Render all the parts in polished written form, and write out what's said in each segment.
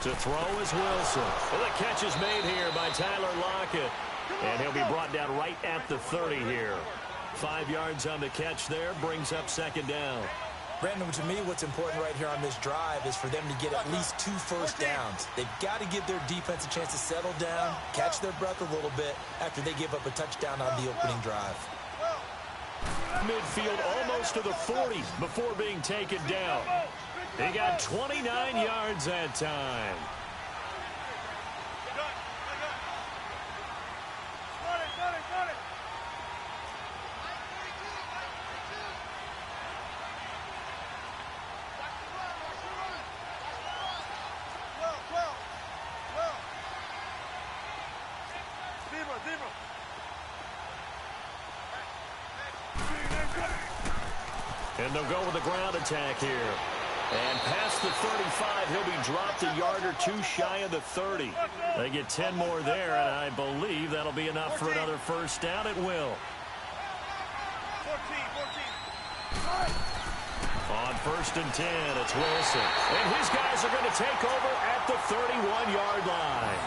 To throw is Wilson. Well, the catch is made here by Tyler Lockett. And he'll be brought down right at the 30 here. 5 yards on the catch there, brings up second down. Brandon, to me, what's important right here on this drive is for them to get at least 2 first downs. They've got to give their defense a chance to settle down, catch their breath a little bit after they give up a touchdown on the opening drive. Midfield almost to the 40 before being taken down. He got 29 yards that time. And they'll go with the ground attack here. And past the 35, he'll be dropped a yard or 2 shy of the 30. They get 10 more there, and I believe that'll be enough for another first down. It will. 14. On 1st and 10, it's Wilson. And his guys are going to take over at the 31-yard line.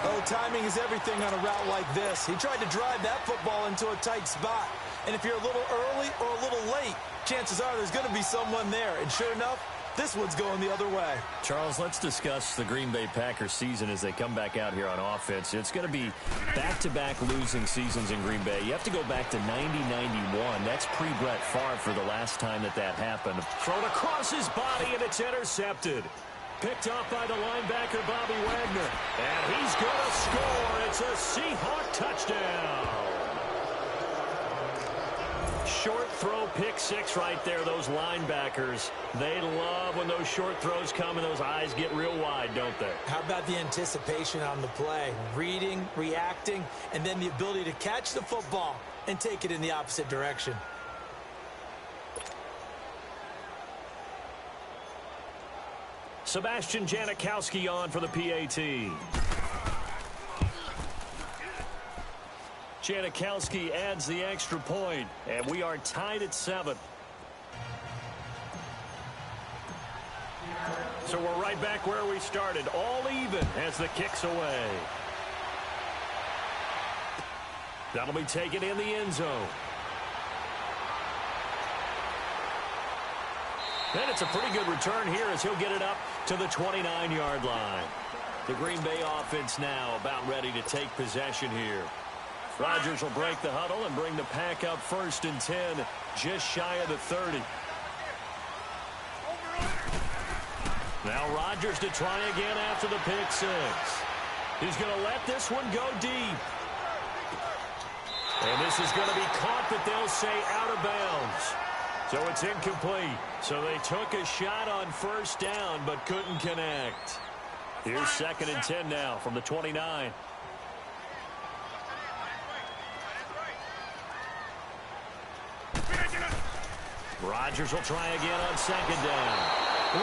Oh, timing is everything on a route like this. He tried to drive that football into a tight spot. And if you're a little early or a little late, chances are there's going to be someone there. And sure enough, this one's going the other way. Charles, let's discuss the Green Bay Packers season as they come back out here on offense. It's going to be back-to-back losing seasons in Green Bay. You have to go back to 90-91. That's pre-Brett Favre for the last time that happened. Thrown across his body, and it's intercepted. Picked off by the linebacker, Bobby Wagner. And he's going to score. It's a Seahawk touchdown. Short throw, pick six right there, those linebackers. They love when those short throws come and those eyes get real wide, don't they? How about the anticipation on the play? Reading, reacting, and then the ability to catch the football and take it in the opposite direction. Sebastian Janikowski on for the PAT. Janikowski adds the extra point, and we are tied at 7. So we're right back where we started, all even as the kick's away. That'll be taken in the end zone. And it's a pretty good return here as he'll get it up to the 29-yard line. The Green Bay offense now about ready to take possession here. Rodgers will break the huddle and bring the pack up 1st and 10, just shy of the 30. Now Rodgers to try again after the pick six. He's going to let this one go deep. And this is going to be caught, but they'll say out of bounds. So it's incomplete. So they took a shot on 1st down, but couldn't connect. Here's 2nd and 10 now from the 29. Rodgers will try again on 2nd down.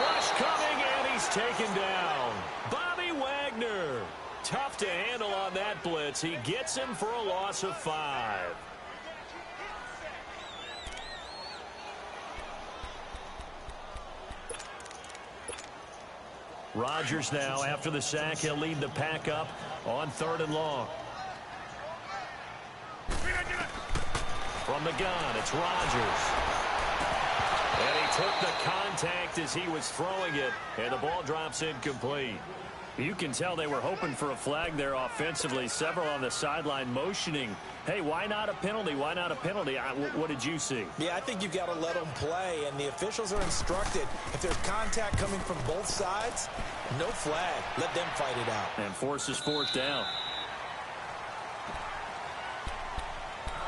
Rush coming, and he's taken down. Bobby Wagner. Tough to handle on that blitz. He gets him for a loss of 5. Rodgers now, after the sack, he'll lead the pack up on 3rd and long. From the gun, it's Rodgers. And he took the contact as he was throwing it, and the ball drops incomplete. You can tell they were hoping for a flag there offensively. Several on the sideline motioning, hey, why not a penalty? Why not a penalty? What did you see? Yeah, I think you've got to let them play, and the officials are instructed. If there's contact coming from both sides, no flag. Let them fight it out. And forces 4th down.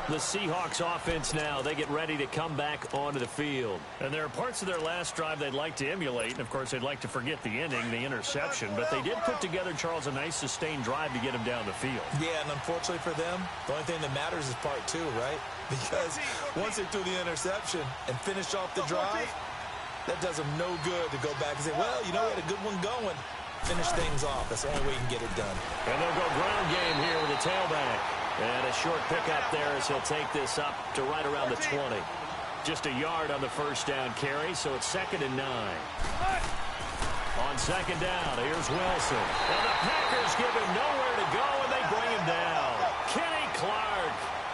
The Seahawks offense now, they get ready to come back onto the field. And there are parts of their last drive they'd like to emulate. And, of course, they'd like to forget the ending, the interception. But they did put together, Charles, a nice sustained drive to get him down the field. Yeah, and unfortunately for them, the only thing that matters is part 2, right? Because once they threw the interception and finished off the drive, that does them no good to go back and say, well, you know, we had a good one going. Finish things off. That's the only way you can get it done. And they'll go ground game here with a tailback. And a short pickup there as he'll take this up to right around the 20. Just a yard on the 1st down carry, so it's 2nd and 9. On on second down. Here's Wilson. And the Packers give him nowhere to go, and they bring him down. Kenny Clark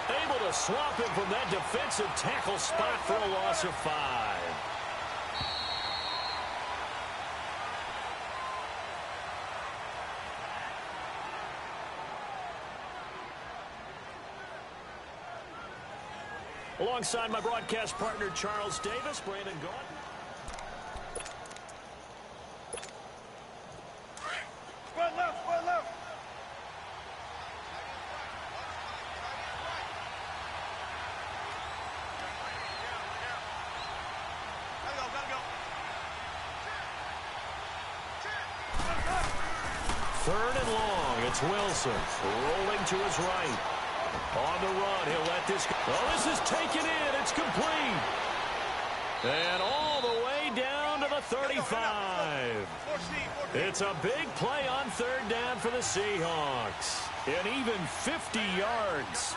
able to swap him from that defensive tackle spot for a loss of 5. Alongside my broadcast partner, Charles Davis, Brandon Gaudin. Square left, square left. Gotta go. 3rd and long. It's Wilson rolling to his right. On the run, he'll let this go. Oh, this is taken in. It's complete. And all the way down to the 35. It's a big play on 3rd down for the Seahawks. And even 50 yards.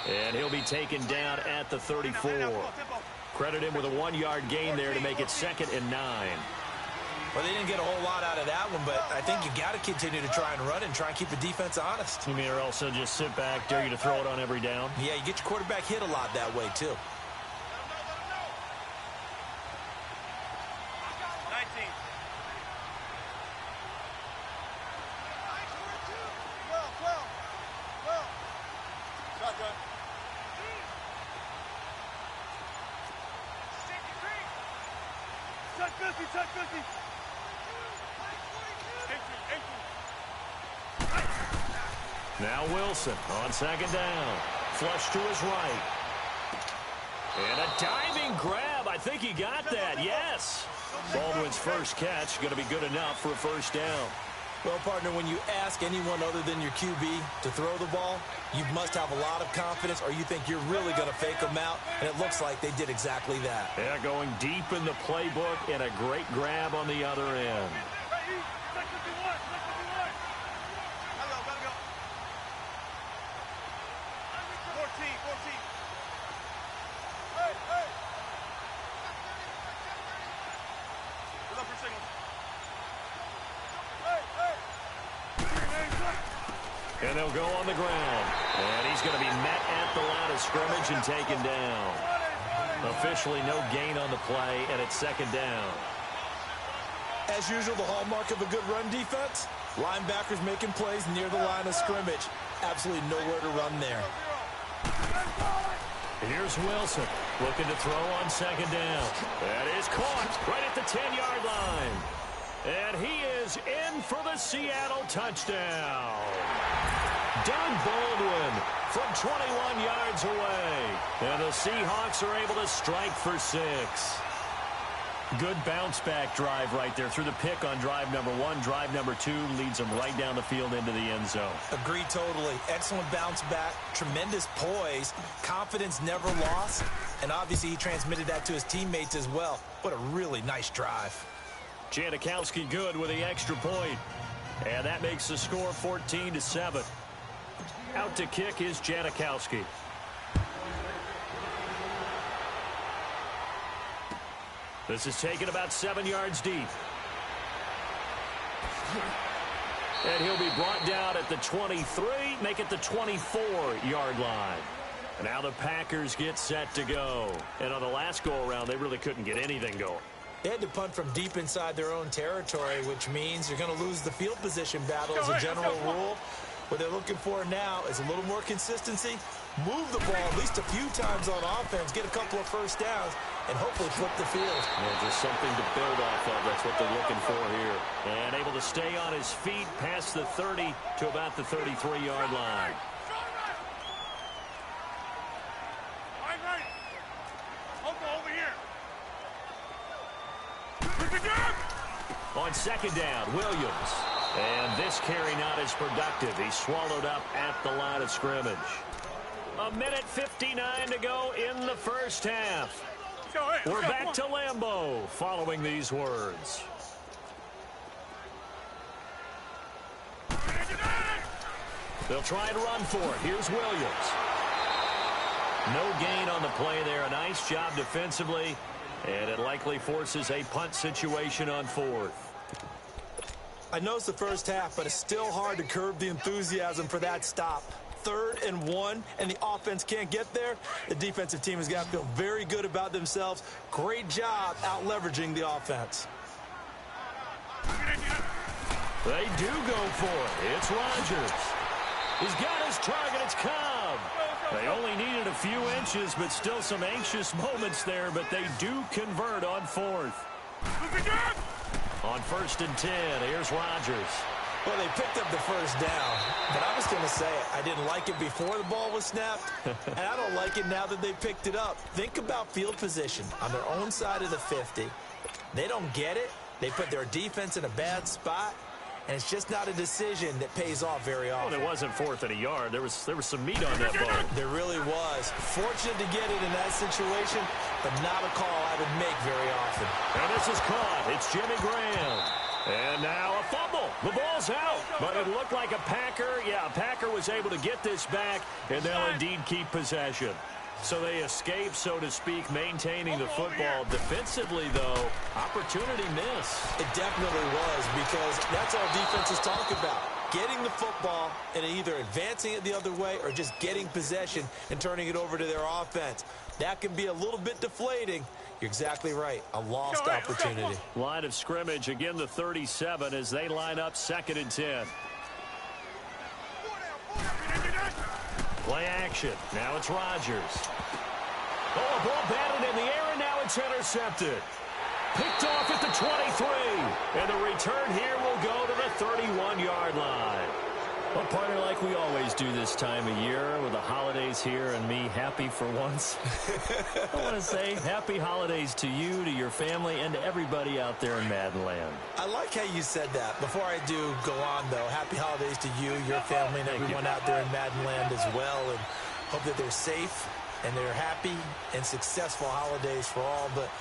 And he'll be taken down at the 34. Credit him with a 1-yard gain there to make it 2nd and 9. Well, they didn't get a whole lot out of that one, but I think you got to continue to try and run and try and keep the defense honest. You mean, or also just sit back, dare you to throw it on every down? Yeah, you get your quarterback hit a lot that way, too. 19. Well. Shotgun. Touch 50. Now Wilson on 2nd down. Flush to his right. And a diving grab. I think he got that. Yes. Baldwin's first catch going to be good enough for a 1st down. Well, partner, when you ask anyone other than your QB to throw the ball, you must have a lot of confidence, or you think you're really going to fake them out, and it looks like they did exactly that. Yeah, going deep in the playbook and a great grab on the other end. And they'll go on the ground. And he's going to be met at the line of scrimmage and taken down. Officially no gain on the play, and it's 2nd down. As usual, the hallmark of a good run defense, linebackers making plays near the line of scrimmage. Absolutely nowhere to run there. Here's Wilson looking to throw on 2nd down. That is caught right at the 10-yard line. And he is in for the Seattle touchdown. Doug Baldwin from 21 yards away. And the Seahawks are able to strike for 6. Good bounce-back drive right there through the pick on drive number 1. Drive number 2 leads them right down the field into the end zone. Agree totally. Excellent bounce back, tremendous poise, confidence never lost, and obviously he transmitted that to his teammates as well. What a really nice drive. Janikowski good with the extra point. And that makes the score 14-7. Out to kick is Janikowski. This is taken about 7 yards deep. And he'll be brought down at the 23, make it the 24-yard line. And now the Packers get set to go. And on the last go-around, they really couldn't get anything going. They had to punt from deep inside their own territory, which means you're going to lose the field position battle as a general rule. What they're looking for now is a little more consistency, move the ball at least a few times on offense, get a couple of 1st downs, and hopefully flip the field. Yeah, just something to build off of. That's what they're looking for here. And able to stay on his feet past the 30 to about the 33-yard line. On second down, Williams. And this carry not as productive. He's swallowed up at the line of scrimmage. 1:59 to go in the first half. We're back to Lambeau following these words. They'll try and run for it. Here's Williams. No gain on the play there. A nice job defensively. And it likely forces a punt situation on fourth. I know it's the first half, but it's still hard to curb the enthusiasm for that stop. 3rd and 1, and the offense can't get there. The defensive team has got to feel very good about themselves. Great job out-leveraging the offense. They do go for it. It's Rodgers. He's got his target. It's Cobb. They only needed a few inches, but still some anxious moments there, but they do convert on fourth. On 1st and 10, here's Rodgers. Well, they picked up the first down, but I was going to say I didn't like it before the ball was snapped, and I don't like it now that they picked it up. Think about field position on their own side of the 50. They don't get it. They put their defense in a bad spot, and it's just not a decision that pays off very often. Well, it wasn't 4th and a yard. There was some meat on that ball. There really was. Fortunate to get it in that situation, but not a call I would make very often. And this is caught. It's Jimmy Graham. And now a fumble. The ball's out. But it looked like a Packer. Yeah, a Packer was able to get this back, and they'll indeed keep possession. So they escape, so to speak, maintaining the football. Defensively, though, opportunity miss. It definitely was, because that's all defenses talk about. Getting the football and either advancing it the other way or just getting possession and turning it over to their offense. That can be a little bit deflating. You're exactly right. A lost opportunity. Line of scrimmage, again the 37 as they line up 2nd and 10. Play action. Now it's Rodgers. Oh, a ball batted in the air, and now it's intercepted. Picked off at the 23. And the return here will go to the 31-yard line. Well, partner, like we always do this time of year with the holidays here and me happy for once. I want to say happy holidays to you, to your family, and to everybody out there in Madden Land. I like how you said that. Before I do go on, though, happy holidays to you, your family, and everyone out there in Madden Land as well. And hope that they're safe and they're happy and successful holidays for all. But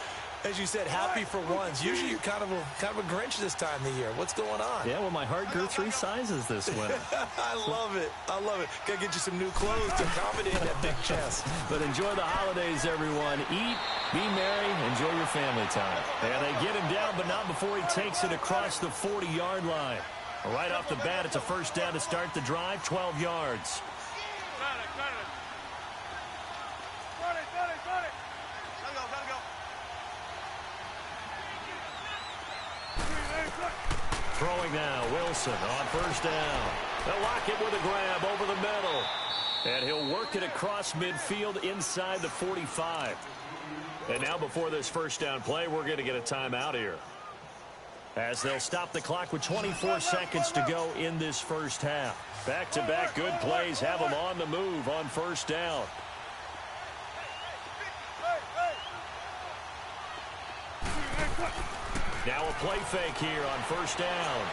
as you said, happy for once. Usually you're kind of a Grinch this time of the year. What's going on? Yeah, well, my heart grew 3 sizes this winter. I love it. I love it. Got to get you some new clothes to accommodate that big chest. But enjoy the holidays, everyone. Eat, be merry, enjoy your family time. And they get him down, but not before he takes it across the 40-yard line. Right off the bat, it's a first down to start the drive, 12 yards. Throwing now, Wilson on first down. They'll lock it with a grab over the middle. And he'll work it across midfield inside the 45. And now before this first down play, we're going to get a timeout here, as they'll stop the clock with 24 seconds to go in this first half. Back-to-back good plays have them on the move on first down. Now a play fake here on first down.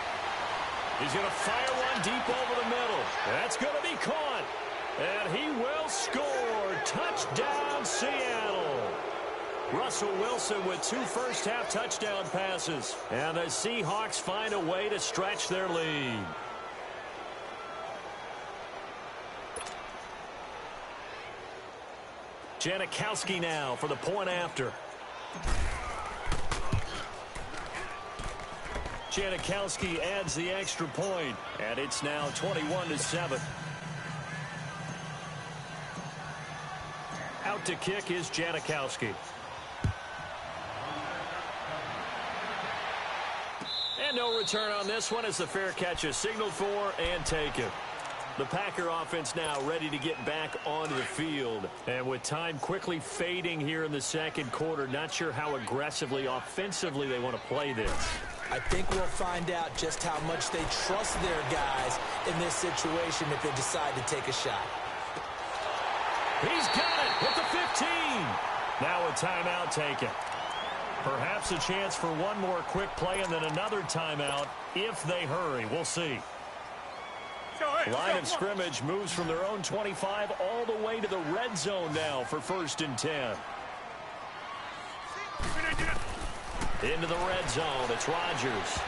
He's going to fire one deep over the middle. That's going to be caught. And he will score. Touchdown, Seattle. Russell Wilson with 2 first-half touchdown passes. And the Seahawks find a way to stretch their lead. Janikowski now for the point after. Janikowski adds the extra point, and it's now 21-7. Out to kick is Janikowski. And no return on this one as the fair catch is signaled for and taken. The Packer offense now ready to get back onto the field. And with time quickly fading here in the second quarter, not sure how aggressively, offensively they want to play this. I think we'll find out just how much they trust their guys in this situation if they decide to take a shot. He's got it at the 15. Now a timeout taken. Perhaps a chance for one more quick play and then another timeout if they hurry. We'll see. Line of scrimmage moves from their own 25 all the way to the red zone now for 1st and 10. Into the red zone. It's Rodgers.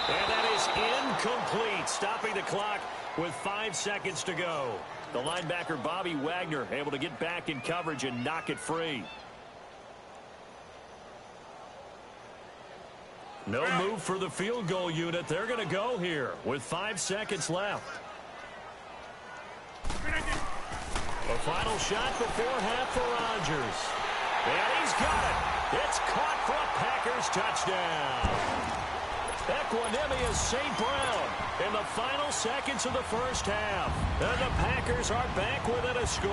And that is incomplete, stopping the clock with 5 seconds to go. The linebacker, Bobby Wagner, able to get back in coverage and knock it free. No move for the field goal unit. They're going to go here with 5 seconds left. A final shot before half for Rodgers. And he's got it. It's caught for a Packers touchdown. Equanimous St. Brown in the final seconds of the first half. And the Packers are back within a score.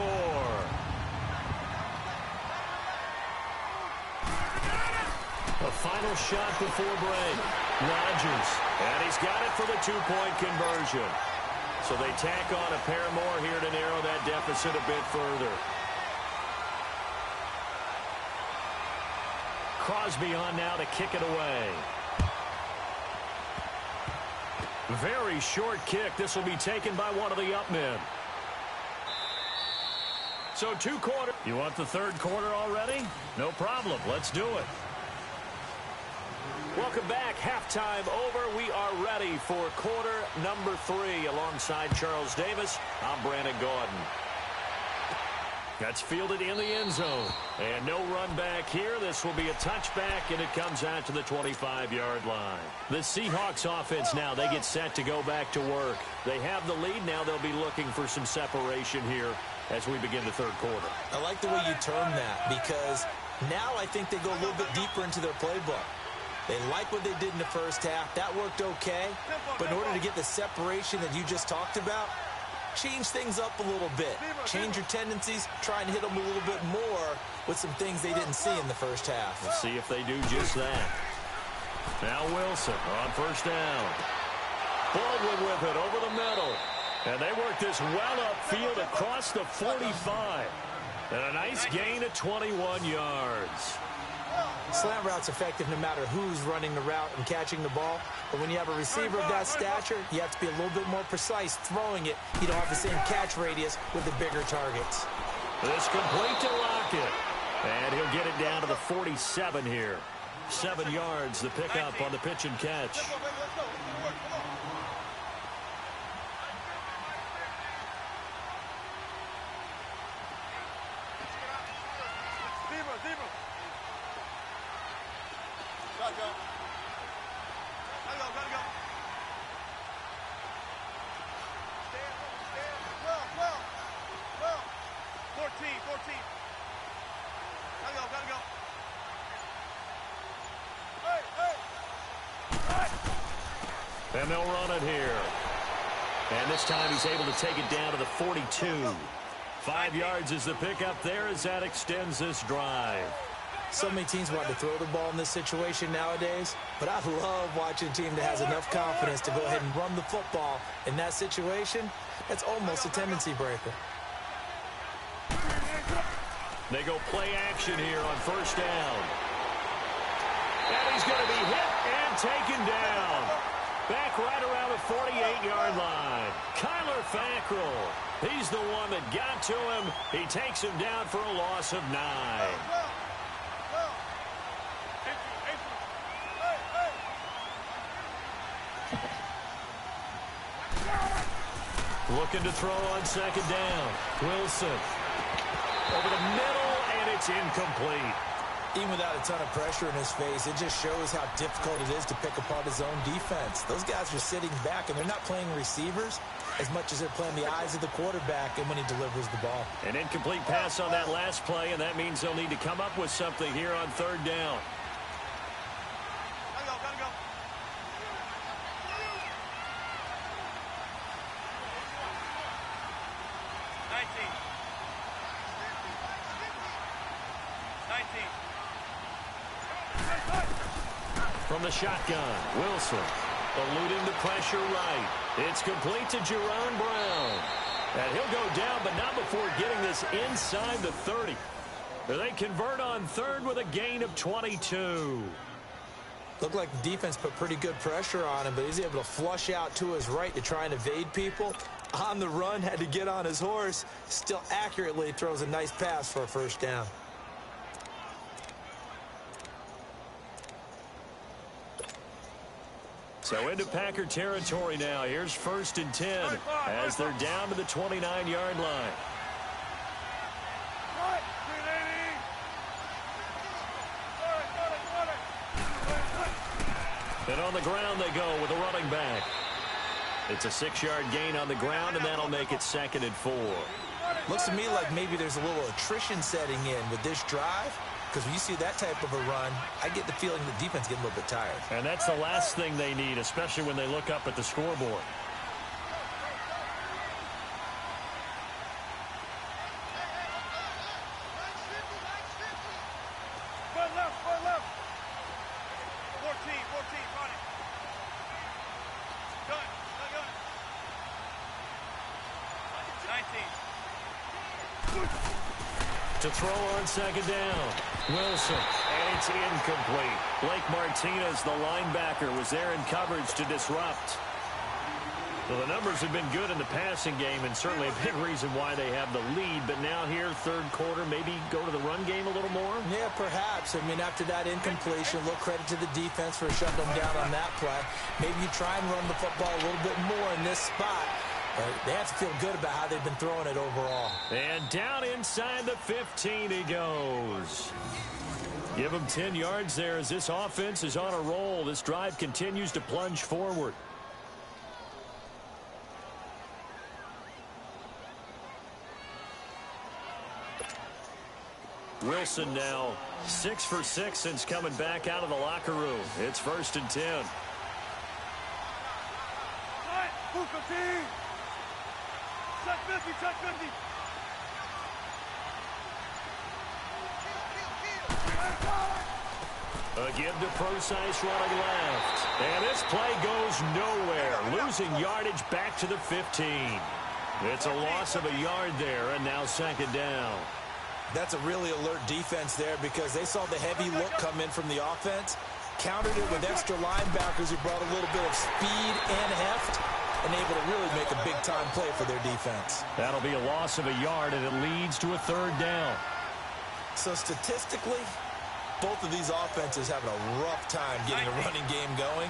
A final shot before break. Rodgers. And he's got it for the 2-point conversion. So they tack on a pair more here to narrow that deficit a bit further. Crosby on now to kick it away. Very short kick. This will be taken by one of the up men. So 2 quarters. You want the 3rd quarter already? No problem. Let's do it. Welcome back. Halftime over. We are ready for quarter number 3 alongside Charles Davis. I'm Brandon Gaudin. That's fielded in the end zone. And no run back here. This will be a touchback, and it comes out to the 25-yard line. The Seahawks offense now, they get set to go back to work. They have the lead. Now they'll be looking for some separation here as we begin the 3rd quarter. I like the way you term that because now I think they go a little bit deeper into their playbook. They like what they did in the first half. That worked okay. But in order to get the separation that you just talked about, change things up a little bit. Change your tendencies. Try and hit them a little bit more with some things they didn't see in the first half. We'll see if they do just that. Now Wilson on 1st down. Baldwin with it over the middle. And they work this well upfield across the 45. And a nice gain of 21 yards. Slant route's effective no matter who's running the route and catching the ball. But when you have a receiver of that stature, you have to be a little bit more precise throwing it. You don't have the same catch radius with the bigger targets. This complete to Lockett. And he'll get it down to the 47 here. 7 yards, the pickup on the pitch and catch. And they'll run it here. And this time he's able to take it down to the 42. 5 yards is the pickup there as that extends this drive. So many teams want to throw the ball in this situation nowadays, but I love watching a team that has enough confidence to go ahead and run the football. In that situation, that's almost a tendency breaker. They go play action here on 1st down. And he's going to be hit and taken down. Back right around the 48-yard line. Kyler Fackrell. He's the one that got to him. He takes him down for a loss of 9. Looking to throw on 2nd down. Wilson. Over the middle, and it's incomplete. Even without a ton of pressure in his face, it just shows how difficult it is to pick apart his own defense. Those guys are sitting back, and they're not playing receivers as much as they're playing the eyes of the quarterback and when he delivers the ball. An incomplete pass on that last play, and that means they'll need to come up with something here on 3rd down. Gotta go. From the shotgun, Wilson eluding the pressure right. It's complete to Jerron Brown. And he'll go down, but not before getting this inside the 30. They convert on third with a gain of 22. Looked like the defense put pretty good pressure on him, but he's able to flush out to his right to try and evade people. On the run, had to get on his horse. Still accurately throws a nice pass for a first down. So into Packer territory now. Here's 1st and 10 as they're down to the 29-yard line. And on the ground they go with a running back. It's a 6-yard gain on the ground, and that'll make it 2nd and 4. Looks to me like maybe there's a little attrition setting in with this drive, because when you see that type of a run, I get the feeling the defense getting a little bit tired. And that's the last thing they need, especially when they look up at the scoreboard. Run left. 14, run it. Gun. 19. To throw on 2nd down. Wilson, and it's incomplete. Blake Martinez, the linebacker, was there in coverage to disrupt. Well, the numbers have been good in the passing game, and certainly a big reason why they have the lead. But now here, 3rd quarter, maybe go to the run game a little more? Yeah, perhaps. I mean, after that incompletion, a little credit to the defense for shutting them down on that play. Maybe you try and run the football a little bit more in this spot. But they have to feel good about how they've been throwing it overall. And down inside the 15 he goes. Give him 10 yards there as this offense is on a roll. This drive continues to plunge forward. Wilson now 6 for 6 since coming back out of the locker room. It's 1st and 10. Check 50. A give to Procise running left. And this play goes nowhere. Losing yardage back to the 15. It's a loss of a yard there, and now 2nd down. That's a really alert defense there because they saw the heavy look come in from the offense, countered it with extra linebackers who brought a little bit of speed and heft, and able to really make a big-time play for their defense. That'll be a loss of a yard, and it leads to a 3rd down. So statistically, both of these offenses having a rough time getting a running game going.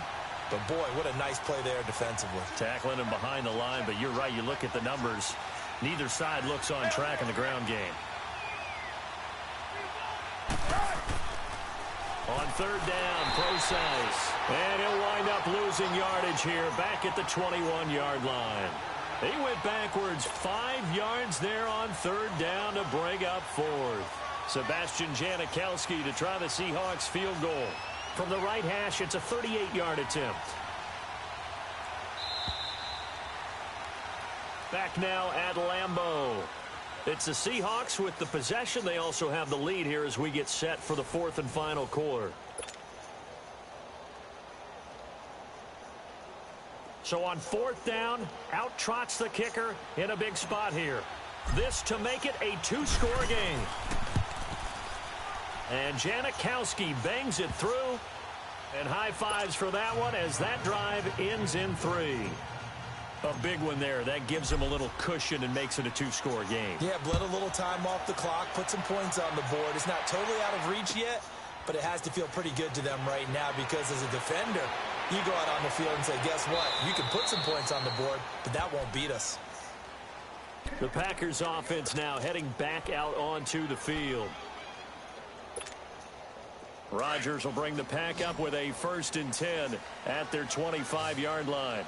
But, boy, what a nice play there defensively. Tackling him behind the line, but you're right. You look at the numbers. Neither side looks on track in the ground game. On 3rd down, Procise. And he'll wind up losing yardage here back at the 21-yard line. He went backwards 5 yards there on 3rd down to bring up 4th. Sebastian Janikowski to try the Seahawks field goal. From the right hash, it's a 38-yard attempt. Back now at Lambeau. It's the Seahawks with the possession. They also have the lead here as we get set for the 4th and final quarter. So on 4th down, out trots the kicker in a big spot here. This to make it a 2-score game. And Janikowski bangs it through. And high fives for that one as that drive ends in 3. A big one there. That gives them a little cushion and makes it a 2-score game. Yeah, bled a little time off the clock, put some points on the board. It's not totally out of reach yet, but it has to feel pretty good to them right now because as a defender, you go out on the field and say, guess what? You can put some points on the board, but that won't beat us. The Packers offense now heading back out onto the field. Rodgers will bring the pack up with a 1st and 10 at their 25-yard line.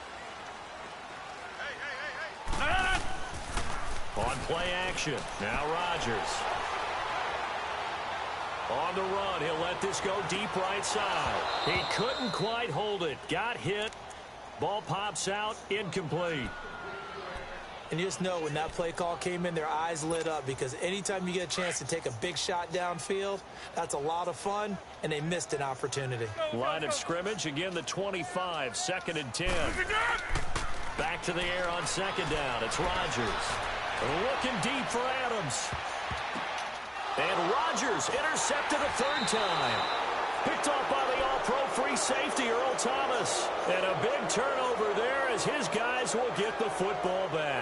On play action, now Rodgers. On the run, he'll let this go deep right side. He couldn't quite hold it. Got hit. Ball pops out, incomplete. And you just know when that play call came in, their eyes lit up because anytime you get a chance to take a big shot downfield, that's a lot of fun, and they missed an opportunity. Line of scrimmage, again the 25, 2nd and 10. Back to the air on 2nd down. It's Rodgers. Looking deep for Adams. And Rodgers intercepted a third time. Picked off by the all-pro free safety, Earl Thomas. And a big turnover there as his guys will get the football back.